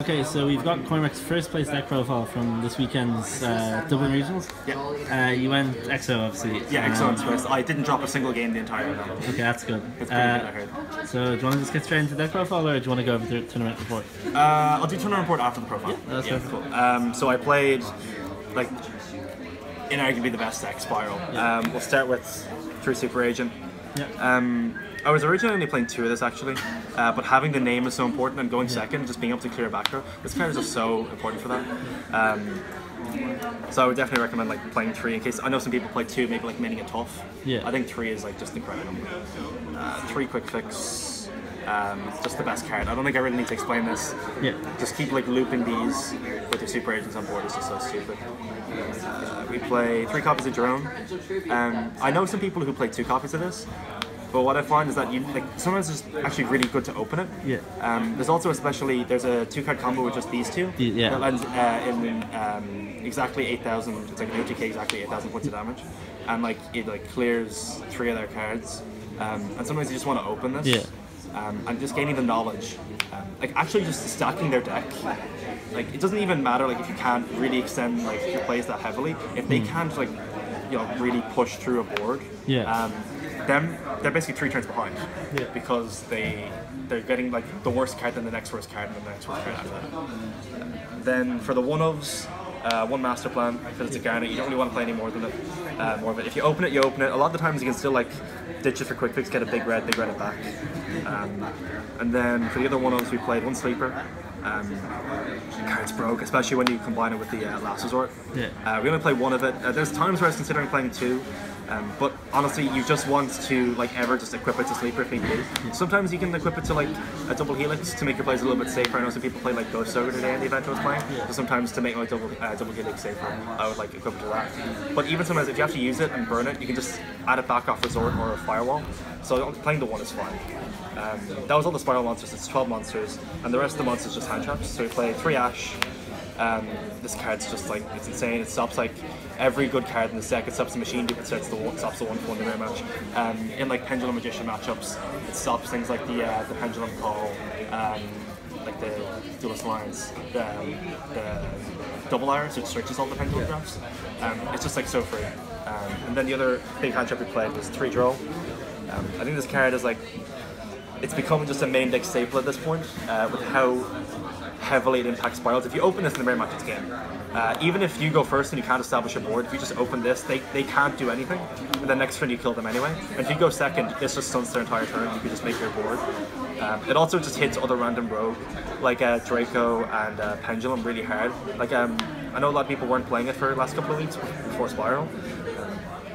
Okay, so we've got Cormac's first place deck profile from this weekend's Dublin Regionals. Yeah. You went EXO, obviously. Yeah, EXO first. I didn't drop a single game the entire event. Okay, that's good. It's pretty good, I heard. So do you want to just get straight into deck profile, or do you want to go over the tournament report? I'll do tournament report after the profile. Yeah, that's perfect. Cool. So I played, like, inarguably the best deck, SPYRAL. Yeah. We'll start with 3 Super Agent. Yeah. I was originally only playing 2 of this actually, but having the name is so important, and going second, just being able to clear back row, this card is just so important for that. So I would definitely recommend like playing 3 in case. I know some people play 2, maybe like mining it tough. Yeah. I think 3 is like just incredible. 3 quick fix. It's just the best card. I don't think I really need to explain this. Yeah. Just keep like looping these with your Super Agents on board. It's just so stupid. We play 3 copies of Drone. I know some people who play 2 copies of this. But what I find is that sometimes it's actually really good to open it. Yeah. There's also there's a 2-card combo with just these 2. Yeah. That lands in exactly 8,000. It's like an OTK exactly 8,000 points of damage, and like it like clears 3 of their cards. And sometimes you just want to open this. Yeah. And just gaining the knowledge, like actually just stacking their deck. Like it doesn't even matter like if you can't really extend like your plays that heavily. If they can't like really push through a board. Yeah. They're basically 3 turns behind, Yeah. because they're getting like the worst card, then the next worst card, and then the next worst card after that. Then for the 1-ofs, 1 master plan, because it's a garnet, you don't really want to play any more than it. More of it. If you open it, you open it. A lot of the times you can still like ditch it for quick fix, get a big red it back. And then for the other 1-ofs, we played 1 sleeper. Cards broke, especially when you combine it with the last resort. Yeah. We only play 1 of it. There's times where I was considering playing 2. But honestly, you just want to like just equip it to sleeper if need be. Sometimes you can equip it to like a double helix to make your plays a little bit safer. I know some people play like Ghost Ogre today in the event I was playing. So sometimes to make like double helix safer, I would like equip it to that. But even sometimes if you have to use it and burn it, you can just add it back off resort or a firewall. So playing the 1 is fine. That was all the SPYRAL monsters. It's 12 monsters, and the rest of the monsters just hand traps. So we play 3 Ash. This card's just like, it's insane. It stops like every good card in the deck. It stops the machine dupe, it stops the 1/4 in the rare match. In like Pendulum Magician matchups, it stops things like the Pendulum Call, like the Duelist Lines, the Double Iris, which searches all the Pendulum drafts. It's just like so free. And then the other big hand trap we played was 3 Draw. I think this card is like, it's becoming just a main deck staple at this point, with how heavily it impacts spirals. If you open this in the rare match, it's game. Even if you go first and you can't establish a board, if you just open this, they can't do anything. And then next turn you kill them anyway. And if you go second, this just stuns their entire turn. You can just make your board. It also just hits other random rogue, like Draco and Pendulum, really hard. Like I know a lot of people weren't playing it for the last couple of weeks before SPYRAL.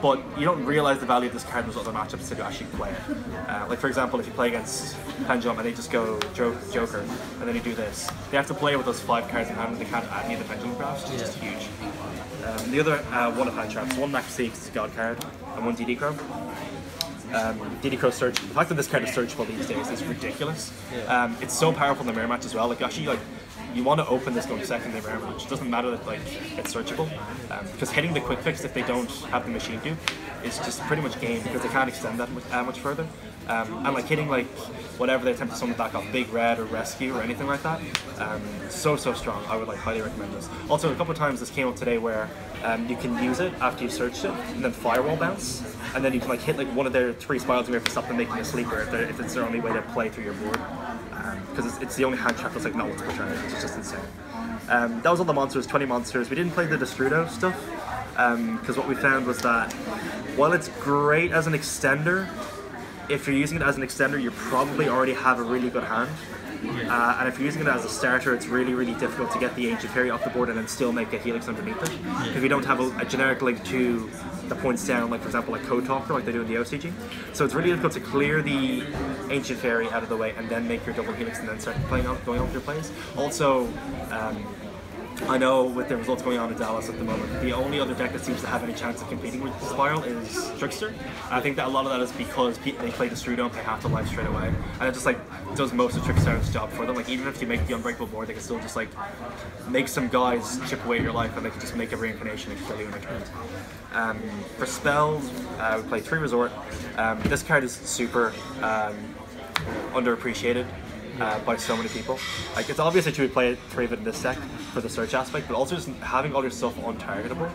But you don't realize the value of this card in those other matchups until you actually play it. Like for example, if you play against Pendulum and they just go Joker, and then you do this, they have to play with those 5 cards in hand, and they can't add any of the Pendulum drafts, which is just huge. The other 1 of hand traps, 1 Max Seeks God card, and 1 DD Crow. DD Crow search. The fact that this card is searchable these days is ridiculous. Yeah. It's so powerful in the mirror match as well. Like actually, like you want to open this going second in the mirror match. It doesn't matter that like it's searchable, because hitting the quick fix if they don't have the machine dupe is just pretty much game, because they can't extend that much further. And like hitting like whatever they attempt to summon back off, Big Red or Rescue or anything like that, so strong. I would like highly recommend this. Also, a couple of times this came up today where you can use it after you've searched it, and then Firewall bounce, and then you can like hit like one of their 3 spirals and you have to stop them making a sleeper if it's their only way to play through your board, because it's the only hand trap that's like not what's per turn. It's just insane. That was all the monsters, 20 monsters. We didn't play the Destrudo stuff, because what we found was that while it's great as an extender, if you're using it as an extender, you probably already have a really good hand. And if you're using it as a starter, it's really difficult to get the Ancient Fairy off the board and then still make a Helix underneath it, because we don't have a generic link to the points down, like for example like Code Talker, like they do in the OCG. So it's really difficult to clear the Ancient Fairy out of the way and then make your double Helix and then start going on with your plays. Also, I know with the results going on in Dallas at the moment, the only other deck that seems to have any chance of competing with SPYRAL is Trickster. I think that a lot of that is because they play Destrudo and pay half the life straight away, and it just like does most of Trickster's job for them. Like even if you make the unbreakable board, they can still just like make some guys chip away at your life, and they can just make a reincarnation and kill you in a turn. For spells, we play 3 Resort. This card is super underappreciated. by so many people. Like it's obvious that you would play 3 of it in this deck for the search aspect, but also just having all your stuff untargetable.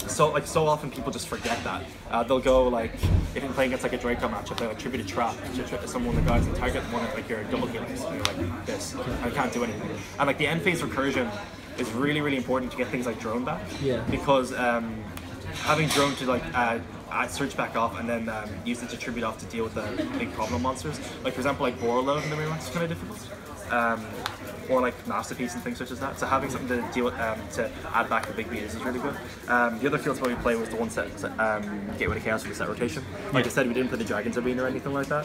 So often people just forget that. They'll go like, if you're playing against like a Draco matchup, they like tribute a trap to someone of the guys and target one of like your double helix, and you're like this, I can't do anything. And like the end phase recursion is really, really important to get things like drone back. Because having drone to like search back off and then use it to tribute off to deal with the big problem monsters. Like for example, like Boral Load in the rematch is kind of difficult. Or like Masterpiece and things such as that. So having something to deal with, to add back the big beaters is really good. The other field spell we played was the one set, Gateway to Chaos for the set rotation. Like I said, we didn't play the Dragon's Arena or anything like that.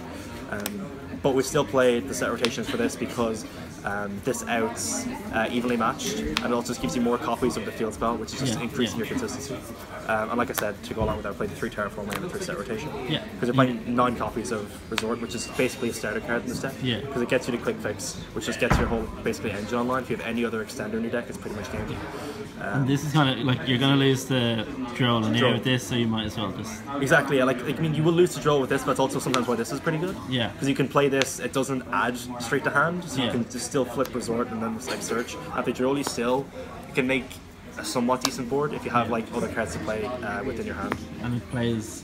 But we still played the set rotations for this because this outs evenly matched, and it also just gives you more copies of the field spell, which is just increasing your consistency. And like I said, to go along with that, I played the 3 Terraforming and the 3 set rotation. Because you're playing 9 copies of Resort, which is basically a starter card in this deck. Because it gets you to quick fix, which just gets your whole basically engine online. If you have any other extender in your deck, it's pretty much game. And this is kind of like you're going to lose the draw and with this, so you might as well just... Exactly, yeah. Like I mean, you will lose the draw with this, but it's also sometimes why this is pretty good. Because you can play this, it doesn't add straight to hand, so you can just still flip Resort and then like search. At the draw, you can make a somewhat decent board if you have like other cards to play within your hand. And it plays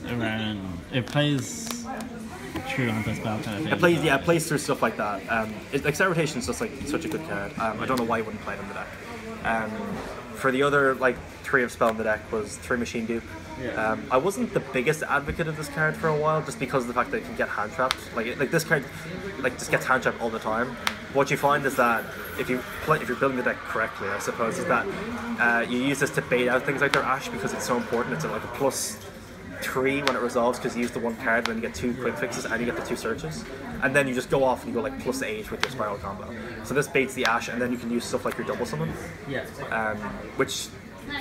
true anti-spell kind of thing. It plays through stuff like that. Like Set Rotation is just like such a good card. I don't know why you wouldn't play it in the deck. For the other like 3 of spell in the deck was 3 Machine Dupe. I wasn't the biggest advocate of this card for a while, just because of the fact that it can get hand trapped. Like this card, like just gets hand trapped all the time. What you find is that if you're building the deck correctly, I suppose, is that you use this to bait out things like their Ash because it's so important. It's like a +3 when it resolves because you use the 1 card, and then you get 2 quick fixes and you get the 2 searches, and then you just go off and you go like +8 with your Spiral combo. So this baits the Ash, and then you can use stuff like your double summon. Which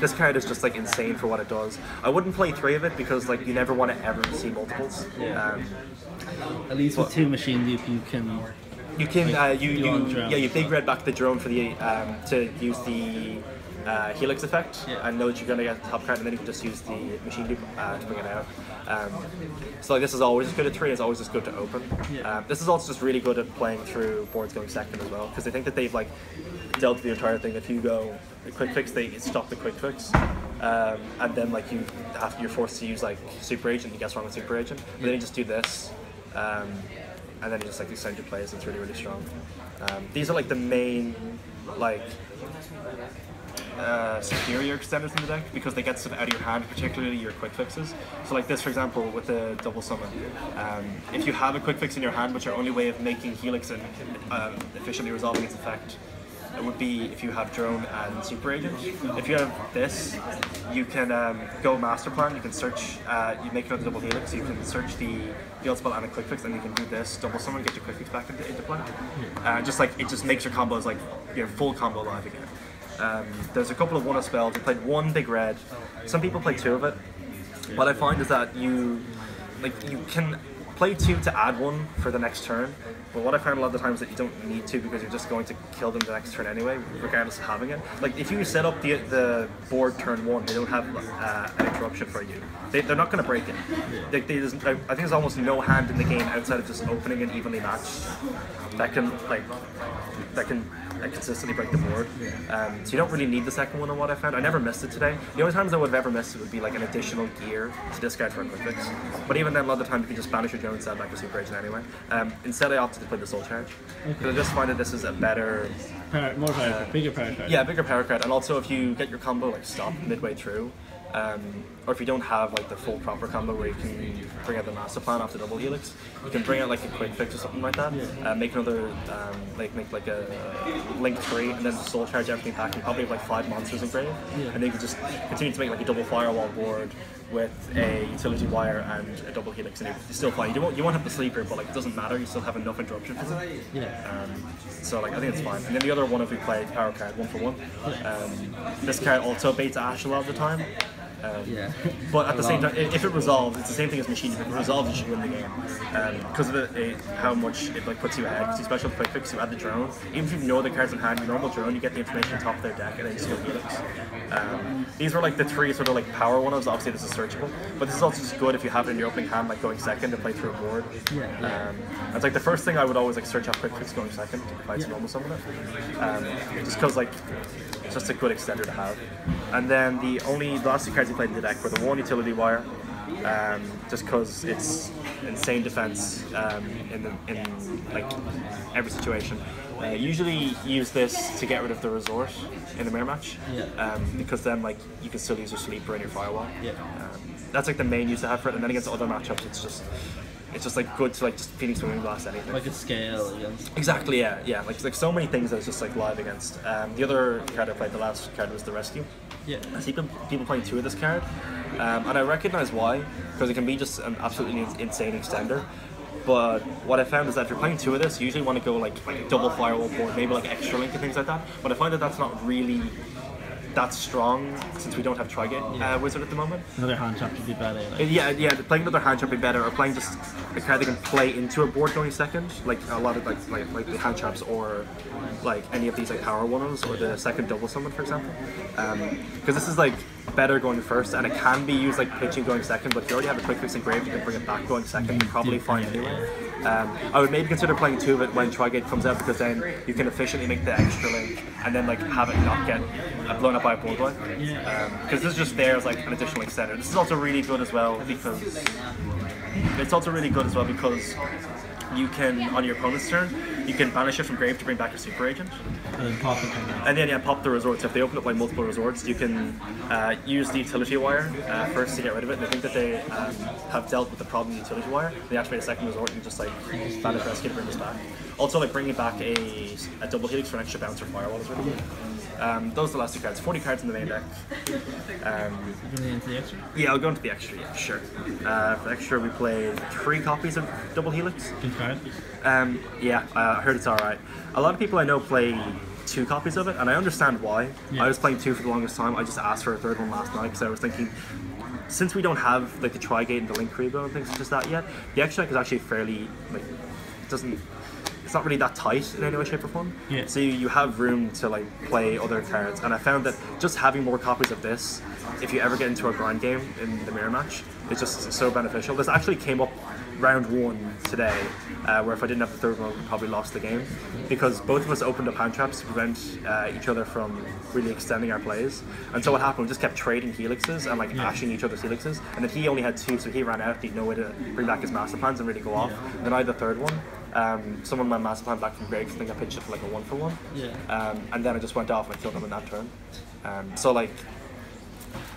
this card is just like insane for what it does. I wouldn't play 3 of it because like you never want to ever see multiples. At least with 2 Machine Dupe you can you big red back the drone for the to use the Helix effect, and know that you're going to get the top card, and then you can just use the Machine Dupe to bring it out. So like this is always good at 3, it's always just good to open. This is also just really good at playing through boards going second as well, because I think that they've like dealt with the entire thing. If you go a quick fix, they stop the quick fix, and then like you're forced to use like Super Agent. You guess wrong with Super Agent, but then you just do this. And then you just like extend your plays, and it's really, really strong. These are like the main like superior extenders in the deck, because they get stuff out of your hand, particularly your quick fixes. So like this, for example, with the double summon, if you have a quick fix in your hand, which your only way of making Helix and efficiently resolving its effect, it would be if you have Drone and Super Agent. If you have this, you can go Master Plan, you can search, you make another double Helix, so you can search the field spell and a quick fix, and you can do this, double summon, get your quick fix back into play. Just like, it just makes your combos like, your full combo live again. There's a couple of 1-of spells. We played 1 big red. Some people play 2 of it. What I find is that you can play 2 to add 1 for the next turn, but what I found a lot of the times is that you don't need to, because you're just going to kill them the next turn anyway, regardless of having it. Like if you set up the board turn 1, they don't have an interruption for you. They're not going to break it. I think there's almost no hand in the game outside of just opening and evenly matched that can consistently break the board. So you don't really need the second one on what I found. I never missed it today. The only times I would have ever missed it would be like an additional gear to discard for a quick fix. But even then, a lot of the time you can just banish your Jones set back to Super Agent anyway. Instead I opted to play the Soul Charge, because I just find that this is a better... more power, bigger power card. Yeah, bigger power card, and also if you get your combo like stopped midway through, or if you don't have like the full proper combo where you can bring out the Master Plan off the double Helix, you can bring out like a quick fix or something like that. Make another make like a Link 3, and then Soul Charge everything back, and probably have like 5 monsters in grave, and then you can just continue to make like a double Firewall board with a Utility Wire and a double Helix, and you're still fine. You won't have the sleeper, but like it doesn't matter. You still have enough interruption for it. So like I think it's fine. And then the other one, if we play power card 1 for 1, this card also baits Ash a lot of the time. But at the same time, if it resolves, it's the same thing as machine. If it resolves, you should win the game. Because of how much it like puts you ahead. Because you special quick fix, you add the drone. Even if you know the cards in hand, your normal drone, you get the information on top of their deck, and then you just go helix. These were like the three sort of like power one-offs. Obviously, this is searchable, but this is also just good if you have it in your opening hand, like going second to play through a board. It's like the first thing I would always like search out quick fix going second if I had to normal summon it. Just because like it's just a good extender to have. And then the last two cards you played in the deck were the one utility wire, just because it's insane defense in like every situation. Usually use this to get rid of the resort in the mirror match, because then like you can still use your sleeper and your firewall. That's like the main use to have for it, and then against other matchups it's just like good to like just Phoenix Swimming Blast anything. Like a scale against. Exactly, yeah. Like so many things that it's just like live against. The other card I played, the last card was the Rescue. I see people playing two of this card, and I recognize why, because it can be just an absolutely insane extender. But what I found is that if you're playing two of this, you usually want to go like double firewall board, maybe like extra link and things like that. But I find that that's not really that strong since we don't have Trigate Wizard at the moment. Another hand trap would be better. Like. Yeah. Playing another hand trap would be better, or playing just a card that can play into a board going second, like a lot of like the hand traps, or like any of these like power one-offs, or the second double summon, for example. Because this is like better going first, and it can be used like pitching going second. But if you already have a quick fix engraved, you can bring it back going second. You're probably fine anyway. I would maybe consider playing two of it when Trigate comes out, because then you can efficiently make the extra link and then like have it not get blown up by a board wipe. Because this is just there as like an additional extender. This is also really good as well because you can, on your opponent's turn, you can banish it from grave to bring back your super agent. And then pop it. And then pop the resorts. If they open up like multiple resorts, you can use the utility wire first to get rid of it. And I think that they have dealt with the problem of the utility wire. They activate a second resort and just like banish rescue to bring this back. Also, like bringing back a double helix for an extra bouncer firewall is really good. Those are the last two cards. 40 cards in the main deck. Going into the extra? Yeah, I'll go into the extra, yeah, sure. For the extra, we played 3 copies of Double Helix. Good card. I heard it's alright. A lot of people I know play 2 copies of it, and I understand why. I was playing 2 for the longest time. I just asked for a third one last night, because I was thinking, since we don't have like the Trigate and the Link Kuribrohs and things like just that yet, the extra deck is actually fairly, like, it's not really that tight in any way, shape or form. So you have room to like play other cards, and I found that just having more copies of this, if you ever get into a grind game in the mirror match, it's just so beneficial. This actually came up round 1 today, where if I didn't have the third one, we probably lost the game, because both of us opened up hand traps to prevent each other from really extending our plays. And so what happened, we just kept trading helixes and like ashing each other's helixes, and then he only had 2, so he ran out, he had no way to bring back his master plans and really go off. And then I had the third one. Someone my master plan back from Greg, I think I pitched it for like a 1-for-1. And then I just went off and I killed him in that turn. So like,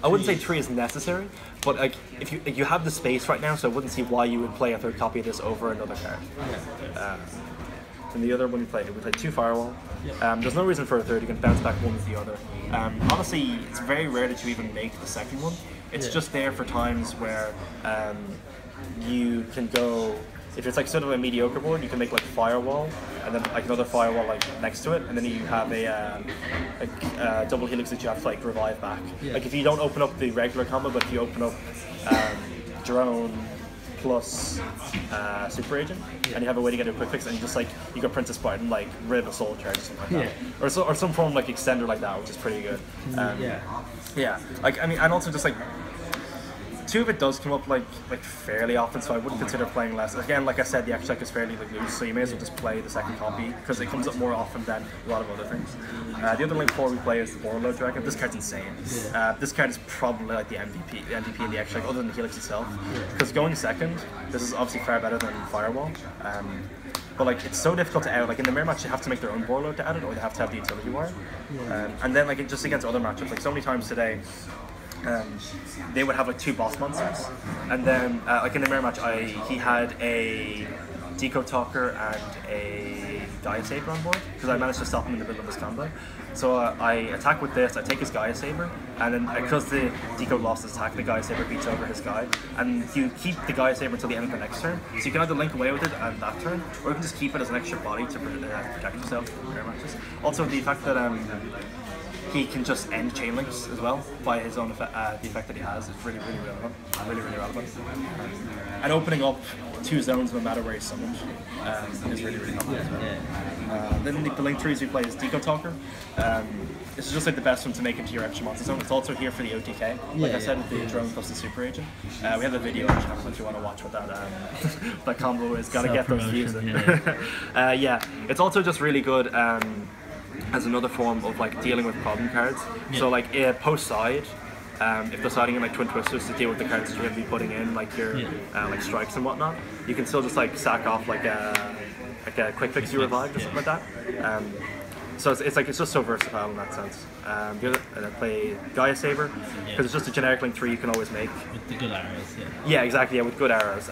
I wouldn't say 3 is necessary, but like if you have the space right now, so I wouldn't see why you would play a third copy of this over another card. And the other one we played 2 firewall. There's no reason for a third. You can bounce back one with the other. Honestly, it's very rare that you even make the second one. It's just there for times where you can go. If it's like sort of a mediocre board, you can make like firewall, and then like another firewall like next to it, and then you have a double helix that you have to like revive back. Like if you don't open up the regular combo, but if you open up drone plus super agent, and you have a way to get a quick fix, and you just like you can Princess Spartan like rid of a soul charge or something like that, or some form of like extender like that, which is pretty good. Like I mean, and also just like 2 of it does come up like fairly often, so I wouldn't consider playing less. Again, like I said, the extra deck is fairly like loose, so you may as well just play the second copy, because it comes up more often than a lot of other things. The other Link 4 we play is the Warlord Dragon. This card's insane. This card is probably like the MVP in the extra deck, other than Helix itself, because going second, this is obviously far better than Firewall. But like it's so difficult to out. Like in the mirror match, they have to make their own Warlord to add it, or they have to have the utility wire. And then like just against other matchups, like so many times today, they would have like 2 boss monsters, and then like in the mirror match, he had a Deco Talker and a Gaia Saber on board, because I managed to stop him in the middle of his combo. So I attack with this, I take his Gaia Saber, and then because the Deco lost his attack, the Gaia Saber beats over his guy, and you keep the Gaia Saber until the end of the next turn. So you can either link away with it and that turn, or you can just keep it as an extra body to protect yourself in mirror matches. Also the fact that he can just end chain links as well by his own effect, the effect that he has. It's really relevant. Really relevant. And opening up 2 zones no matter where he's summoned is really helpful as well. Then the link 3s we play is Deco Talker. This is just like the best one to make into your extra monster zone. It's also here for the OTK. Like I said, with the drone plus the super agent. We have a video on the channel if you want to watch what that that combo is. Gotta get those views in. Yeah, it's also just really good as another form of like dealing with problem cards. So like post side, if they're siding in like Twin Twisters to deal with the cards that you're going to be putting in, like your like strikes and whatnot, you can still just like sack off like a quick fix you revive or something like that. So it's just so versatile in that sense. The other, I play Gaia Saber because it's just a generic link 3 you can always make with the good arrows. Yeah, exactly. Yeah, with good arrows.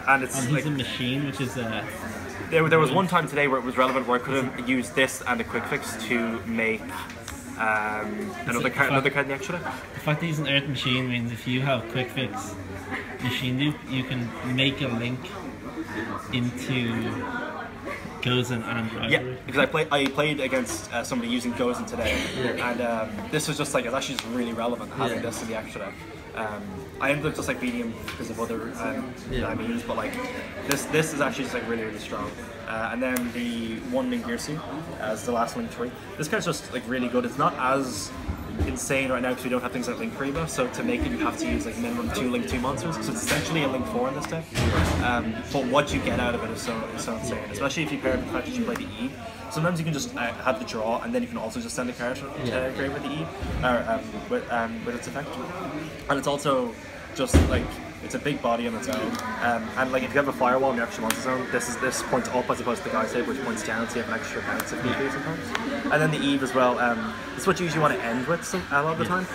And it's he's like a machine, which is there was one time today where it was relevant where I could have used this and a quick fix to make another card in the extra deck. The fact that he's an Earth machine means if you have quick fix machine loop, you can make a link into Gozen and Rivalry. Yeah, because I played against somebody using Gozen today, and this was just like, it's actually just really relevant having this in the extra deck. I ended up just like beating him because of other means, but like this is actually just like really strong. And then the one Ningirsu as the last link 3. This card's just like really good. It's not as insane right now because we don't have things like Link Kuribrohs, so to make it you have to use like minimum 2 Link 2 monsters, so it's essentially a Link 4 in this deck. But what you get out of it is so insane, especially if you pair it with the fact that you play the E. Sometimes you can just have the draw, and then you can also just send a card to grave with the E, or with its effect. And it's also just like, it's a big body on its own, and like if you have a firewall in your extra monster zone, this points up as opposed to the Gaia Saber, which points down, so you have an extra bounce if need be sometimes. And then the Eve as well, it's what you usually want to end with a lot of the time.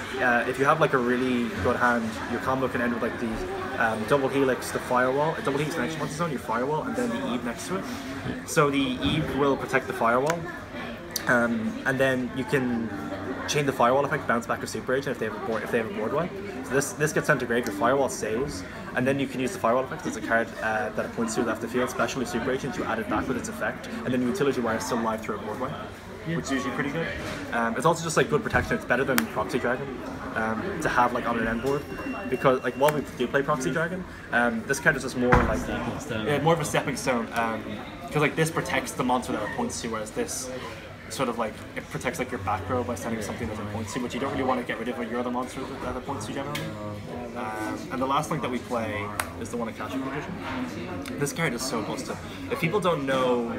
If you have like a really good hand, your combo can end with like these double helix, the firewall, double helix next monster zone, your firewall, and then the Eve next to it. So the Eve will protect the firewall, and then you can chain the firewall effect, bounce back a super agent if they have a board wipe. So this gets sent to grave, your firewall saves, and then you can use the firewall effect as a card that it points to left the field, especially super agent, you add it back with its effect, and then the utility wire is still live through a board wipe, which is usually pretty good. It's also just like good protection. It's better than Proxy Dragon to have like on an end board, because like while we do play Proxy Dragon, this card is just more like more of a stepping stone, because like this protects the monster that it points to, whereas this sort of like, it protects like your back row by sending something that it points to, but you don't really want to get rid of your other monster that it points to generally. And the last link that we play is the one at Catcher Division. This card is so busted. If people don't know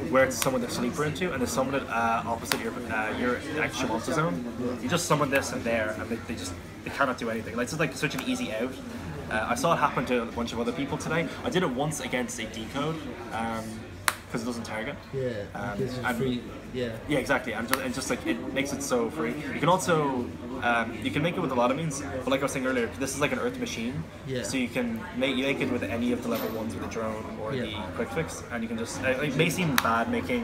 where to summon the sleeper into, and to summon it opposite your extra monster zone, you just summon this and there, and they cannot do anything. Like, it's just like such an easy out. I saw it happen to a bunch of other people today. I did it once against a decode. Because it doesn't target. Yeah, exactly. And just like, it makes it so free. You can also you can make it with a lot of means, but like I was saying earlier, this is like an Earth machine. So you can make it with any of the level 1s with the drone or the quick fix, and you can just. It may seem bad making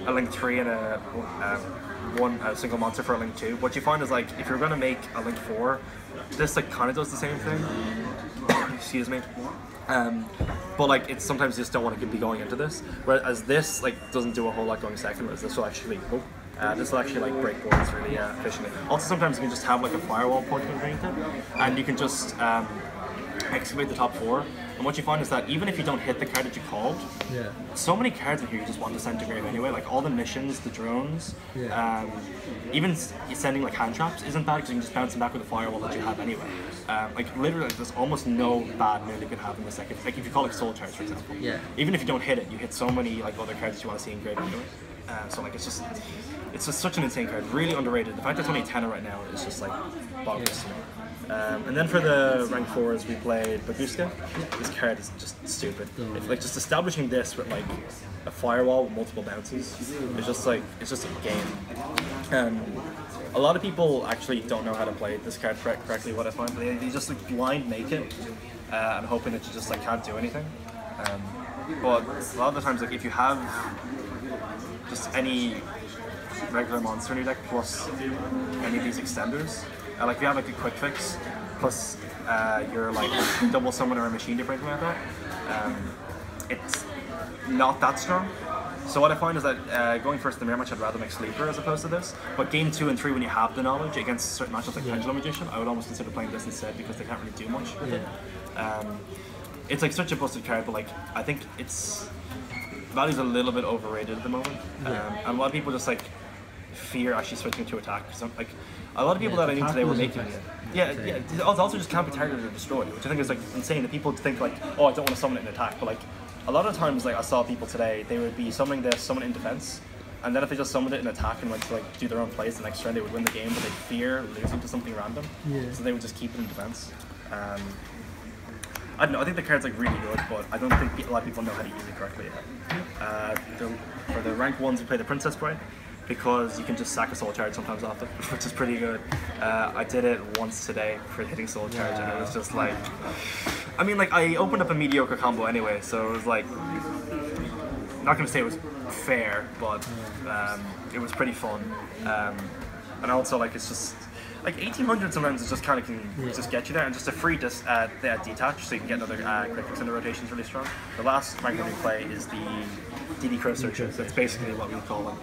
a link 3 and a single monster for a link 2. What you find is like, if you're gonna make a link 4, this like kind of does the same thing. Excuse me. But like, it's sometimes you just don't want to be going into this. Whereas this like doesn't do a whole lot going second. Whereas this will actually like break boards really efficiently. Also, sometimes you can just have like a firewall point underneath it, and you can just excavate the top 4. And what you find is that even if you don't hit the card that you called, so many cards in here you just want to send to grave anyway. Like all the missions, the drones, even sending like hand traps isn't bad because you can just bounce them back with the firewall that you have anyway. Like literally, there's almost no bad move you could have in the second. Like if you call like soul charge, for example. Even if you don't hit it, you hit so many like other cards that you want to see in grave anyway. So like, it's just such an insane card. Really underrated. The fact that it's only 10 right now is just like bonkers to me. And then for the rank 4s, we played Baguska. This card is just stupid. Like just establishing this with like a firewall with multiple bounces is just like, it's just a game. A lot of people actually don't know how to play this card correctly. What I find, they just like blind make it and hoping that you just like can't do anything. But a lot of the times, like if you have just any regular monster in your deck plus any of these extenders. Like if you have like a quick fix plus your like double summon or a machine dip or anything like that, it's not that strong. So what I find is that going first in the mirror match, I'd rather make sleeper as opposed to this. But game 2 and 3, when you have the knowledge against certain matchups like Pendulum Magician, I would almost consider playing this instead because they can't really do much with it. It's like such a busted card, but like I think its value's a little bit overrated at the moment. And a lot of people just like fear actually switching to attack. So, like a lot of people that I knew today were making it. It's also just can't be targeted or destroyed, which I think is like insane. That people think like, oh, I don't want to summon it in attack, but like a lot of times, like I saw people today, they would be summoning this, summon it in defense, and then if they just summoned it in attack and went to like do their own plays the next turn, they would win the game, but they fear losing to something random. So they would just keep it in defense. I don't know, I think the card's like really good, but I don't think a lot of people know how to use it correctly yet. For the rank 1s, we play the Princess Bride, because you can just sack a soul charge sometimes off it, which is pretty good. I did it once today for hitting soul charge, and it was just like, I mean, like I opened up a mediocre combo anyway, so it was like, I'm not gonna say it was fair, but it was pretty fun. And also like it's just like 1800 sometimes it just kind of can just get you there, and just a free detach, so you can get another quick fix in the rotation is really strong. The last rank we play is the DD Crow Searcher. That's basically what we call them.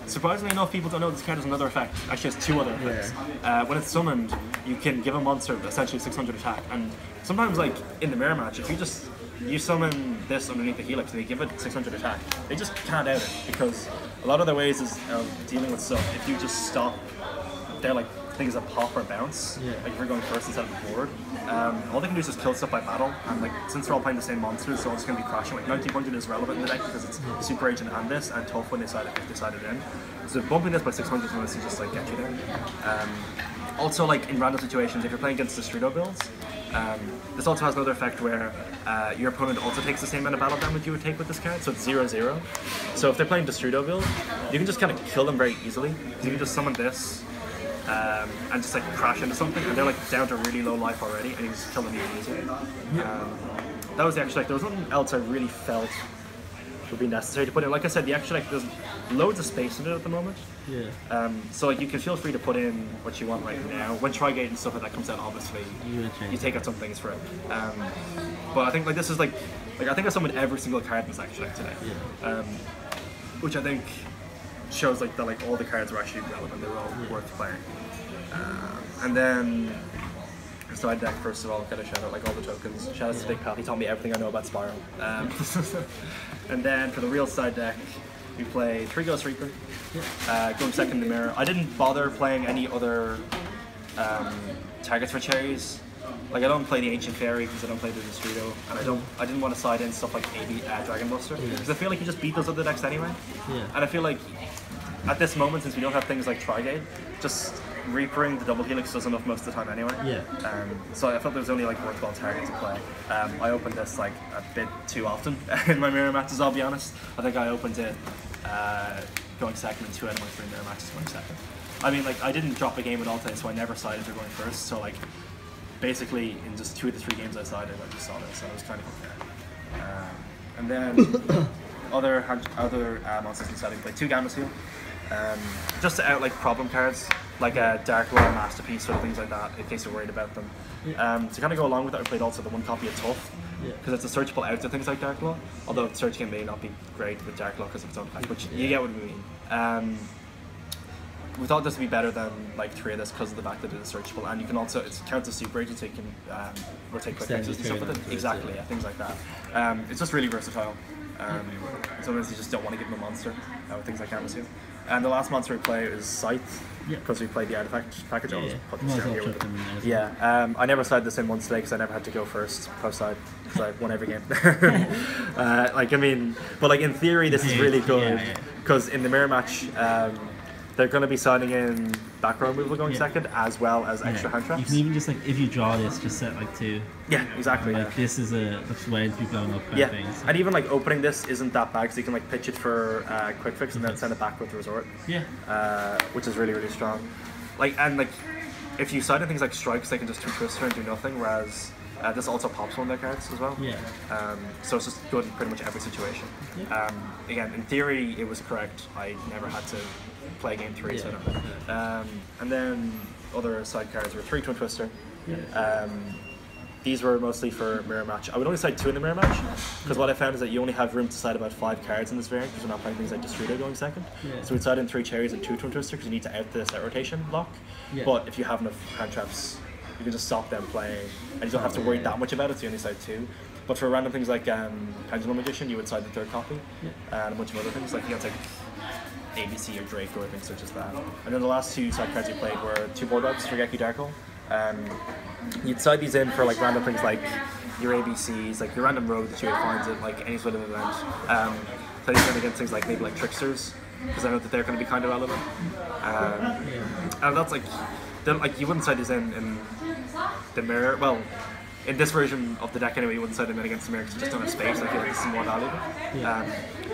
Surprisingly enough, people don't know this card has another effect. Actually, has 2 other effects. When it's summoned, you can give a monster essentially 600 attack, and sometimes, like in the mirror match, if you summon this underneath the Helix and they give it 600 attack, they just can't out it, because a lot of the ways is dealing with stuff. If you just stop, they're like things that pop or bounce, like if you're going first instead of the board. All they can do is just kill stuff by battle, and like since they're all playing the same monsters, they're all just going to be crashing. Like 1900 is relevant in the deck because it's Super Agent and this, and tough when they decided in. So bumping this by 600 is honestly just like get you there. Also, like in random situations, if you're playing against Destrudo builds, this also has another effect where your opponent also takes the same amount of battle damage you would take with this card, so it's 0/0. So if they're playing Destrudo build, you can just kind of kill them very easily. You can just summon this, and just like crash into something, and they're like down to really low life already, and you just kill them even easier. That was the actual, like, there was nothing else I really felt would be necessary to put in. Like I said, the actual, like, there's loads of space in it at the moment. So like you can feel free to put in what you want right now. When Trigate and stuff like that comes out, obviously you take out some things for it. But I think like this is like I think I summoned every single card in this actually today, which I think shows like that like all the cards were actually relevant. They were all worth playing. And then side deck, first of all, gotta shout out like all the tokens. Shout out to Big Pal, he taught me everything I know about SPYRAL. And then for the real side deck, we play 3 Ghost Reaper, going second in the mirror. I didn't bother playing any other targets for cherries. Like I don't play the Ancient Fairy because I don't play the Destrudo, and I didn't want to side in stuff like AB Dragon Buster because I feel like you just beat those other decks anyway. And I feel like at this moment, since we don't have things like Trigate, just Reapering the double helix does enough most of the time anyway. So I felt there was only like worthwhile target to play. I opened this like a bit too often in my mirror matches, I'll be honest. I think I opened it going second in 2 out of my 3 mirror matches going second. I mean, like I didn't drop a game at all today, so I never sided for going first. So like basically in just 2 of the 3 games I sided, I just saw this, so it was kind of unfair. And then other monsters in setting, played 2 Gamma Seal. Just to out like problem cards, like a Dark Law, Masterpiece, sort of things like that, in case you're worried about them. To kind of go along with that, I played also the 1 copy of Tough, because it's a searchable out to things like Dark Law, although searching it may not be great with Dark Law because of its own effect, which you get what we mean. We thought this would be better than like 3 of this because of the fact that it is searchable, and you can also, it counts as Super Agent, so you can rotate quick fixes and stuff with it. Exactly, things like that. It's just really versatile. Sometimes you just don't want to give them a monster with things like Gamma Seal. And the last monster we play is Scythe, because we played the artifact package. I'll just put this down here with it. I never sided this in once today because I never had to go first post side, because I won every game. Like I mean, but like in theory this is really good because in the mirror match they're going to be signing in back row removal going second, as well as extra hand traps. You can even just like, if you draw this, just set like 2. Yeah, exactly. Like this is a way to be blown up. Things. And even like opening this isn't that bad because you can like pitch it for quick fix and then send it back with the resort. Which is really strong. Like and like if you side in things like strikes, they can just 2 Twister and do nothing, whereas this also pops one of their cards as well. So it's just good in pretty much every situation. Again, in theory, it was correct. I never had to play game 3, so I don't know. And then other side cards were 3 Twin Twister, these were mostly for mirror match. I would only side 2 in the mirror match, because what I found is that you only have room to side about 5 cards in this variant, because we're not playing things like Destrudo going second. Yeah. So we'd side in 3 cherries and 2 Twin Twister, because you need to out the set rotation block. Yeah. But if you have enough hand traps, you can just stop them playing, and you don't have to worry that much about it, so you only side 2. But for random things like Pendulum Magician, you would side the 3rd copy, and a bunch of other things, like against like ABC or Drake or things such as that. And then the last 2 side cards you played were 2 board wipes for Geki Darkle. You'd side these in for like random things like your ABCs, like your random rogue that you would find at like any sort of event. Side these in against things like maybe like Tricksters, because I know that they're going to be kind of relevant. And that's like you wouldn't side these in the mirror. Well, in this version of the deck anyway, you wouldn't side them in against the mirror because you just don't have space. I feel like this is more valuable.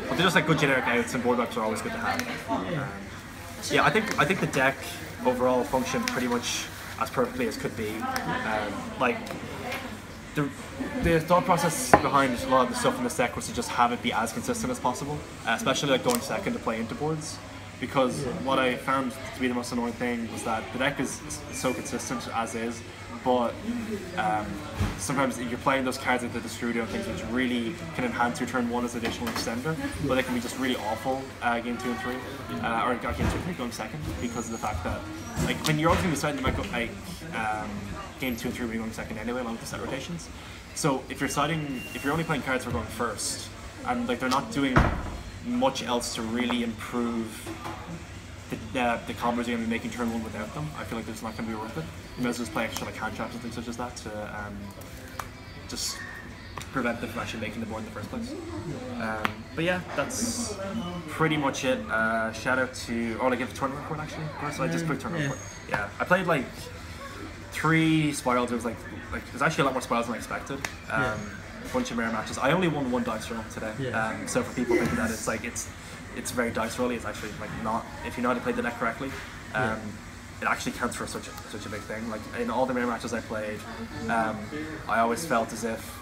But they're just like good generic outs, and board wipes are always good to have. Yeah, I think the deck overall functioned pretty much as perfectly as could be. Like the thought process behind a lot of the stuff in this deck was to just have it be as consistent as possible, especially like going second to play into boards. Because what I found to be the most annoying thing was that the deck is so consistent as is, but sometimes you're playing those cards like the Destrudo and things which really can enhance your turn 1 as additional extender, but they can be just really awful game 2 and 3, or game 2 and 3 going second, because of the fact that like when you're always going to decide, you might go like game 2 and 3 when you're going second anyway, along with the set rotations. So if you're only playing cards for going first, and like they're not doing much else to really improve the combos you're going to be making turn 1 without them, I feel like it's not going to be worth it. You might as well just play extra like hand traps and things such as that to just prevent them from actually making the board in the first place. But yeah, that's pretty much it. Shout out to, I give a tournament report actually. So I just put tournament report. Yeah, I played like 3 spirals. It was like there's actually a lot more spirals than I expected. A bunch of mirror matches. I only won 1 dice roll today. So for people thinking that it's like it's very dice rolly, it's actually like not. If you know how to play the deck correctly, it actually counts for such a big thing. Like in all the mirror matches I played, I always felt as if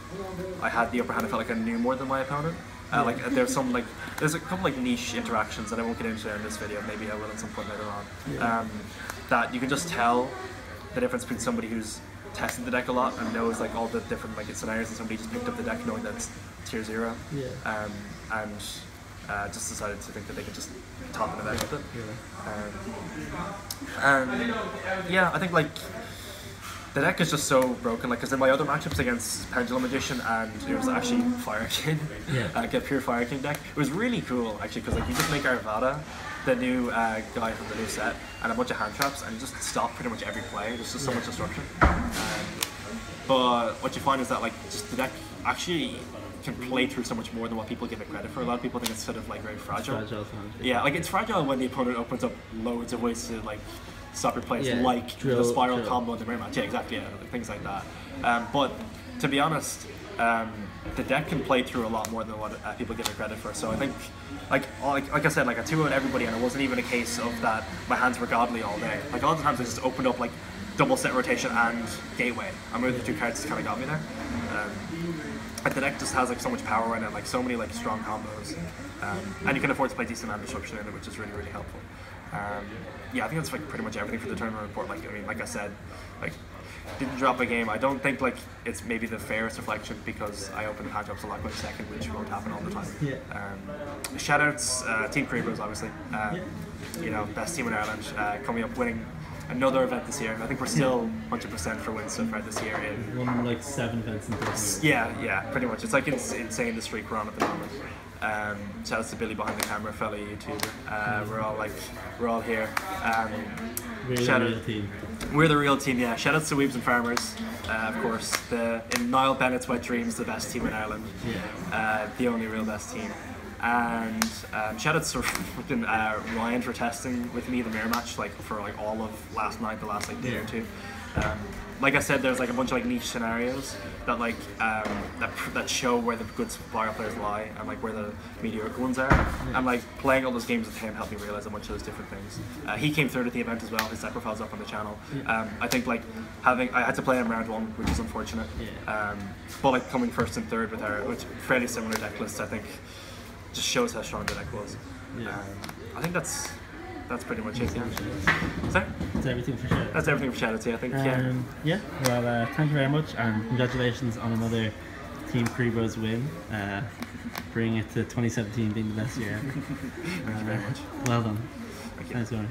I had the upper hand. I felt like I knew more than my opponent. Like there's a couple like niche interactions that I won't get into in this video. Maybe I will at some point later on. That you can just tell the difference between somebody who's tested the deck a lot and knows like all the different like scenarios, and somebody just picked up the deck knowing that it's tier 0. And just decided to think that they could just top an event with it. And yeah, I think like the deck is just so broken. Like, because in my other matchups against Pendulum Magician and it was actually Fire King, get pure Fire King deck. It was really cool actually, because like you just make Arvada, the new guy from the new set, and a bunch of hand traps, and you just stop pretty much every play. There's just so much destruction. But what you find is that like just the deck actually can play through so much more than what people give it credit for. A lot of people think it's sort of like very fragile. Yeah, like it's fragile when the opponent opens up loads of ways to like stop your plays, like the spiral combo in the mirror match. Yeah, exactly. Yeah, like, things like that. But to be honest, the deck can play through a lot more than what people give it credit for. So I think, like I said, like I 2-0'd everybody, and it wasn't even a case of that my hands were godly all day. Like a lot of times I just opened up like double set rotation and gateway. I moved the 2 cards just kind of got me there. Like the deck just has like so much power in it, like so many like strong combos, and you can afford to play decent amount disruption in it, which is really really helpful. Yeah, I think that's like pretty much everything for the tournament report. Like I mean, like I said, like didn't drop a game. I don't think like it's maybe the fairest reflection because I opened hand drops a lot going second, which won't happen all the time. Shoutouts, Team Kuribrohs obviously. You know, best team in Ireland, coming up winning another event this year. I think we're still 100% for wins so far this year. Won like 7 events in 30 years. Yeah, pretty much. It's like it's insane the streak we're on at the moment. Shout out to Billy behind the camera, fellow YouTuber. We're all here. We're the real team. We're the real team, yeah. Shout out to Weebs and Farmers, of course. In Niall Bennett's wet dreams, the best team in Ireland. The only real best team. And shout out to fucking Ryan for testing with me the mirror match like for like all of last night, the last like day or two. Like I said, there's like a bunch of like niche scenarios that like that show where the good Spiral players lie and like where the mediocre ones are. And like playing all those games with him helped me realize a bunch of those different things. He came third at the event as well. His deck profile's up on the channel. I think like I had to play him round 1, which is unfortunate. But like coming first and third with which fairly similar deck lists, I think just shows how strong the deck was. I think that's that's pretty much it. Yeah. So, That's everything for sure. that's everything for shoutouts. Yeah, I think. Yeah, well, thank you very much, and congratulations on another Team Kuribrohs win. Bringing it to 2017 being the best year ever. Thank you very much. Well done. Thank you. Thanks, Cormac.